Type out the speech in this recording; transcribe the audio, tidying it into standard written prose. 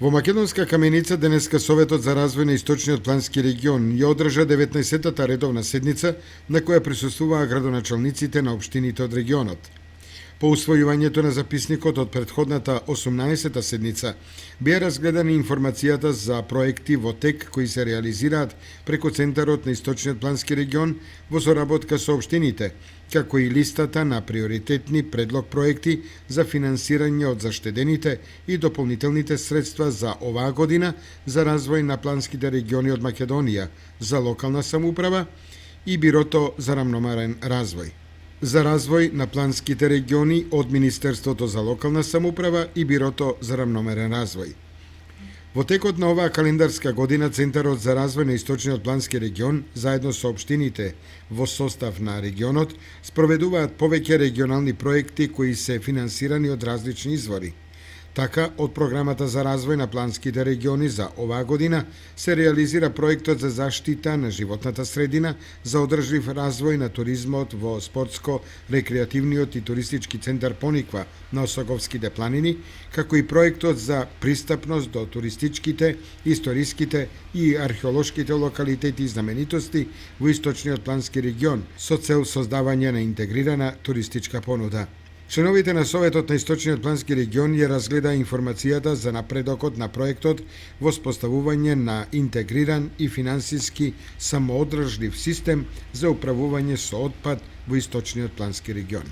Во Македонска каменица денеска Советот за развој на Источниот плански регион ја одржа 19-та редовна седница на која присуствуваа градоначалниците на општините од регионот. По усвојувањето на записникот од претходната 18-та седница беа разгледани информацијата за проекти во тек кои се реализираат преку Центарот на Источниот плански регион во соработка со општините, како и листата на приоритетни предлог проекти за финансирање од заштедените и дополнителните средства за оваа година за развој на планските региони од Македонија, за локална самоуправа и Бирото за рамномерен развој. За развој на планските региони од Министерството за локална самоуправа и Бирото за рамномерен развој. Во текот на оваа календарска година Центарот за развој на Источниот плански регион заедно со општините во состав на регионот спроведуваат повеќе регионални проекти кои се финансирани од различни извори. Така, од програмата за развој на планските региони за оваа година се реализира проектот за заштита на животната средина за одржлив развој на туризмот во спортско-рекреативниот и туристички центар Пониква на Осоговските планини, како и проектот за пристапност до туристичките, историските и археолошките локалитети и знаменитости во Источниот плански регион со цел создавање на интегрирана туристичка понуда. Членовите на Советот на Источниот плански регион ја разгледа информацијата за напредокот на проектот во споставување на интегриран и финансиски самоодржлив систем за управување со отпад во Источниот плански регион.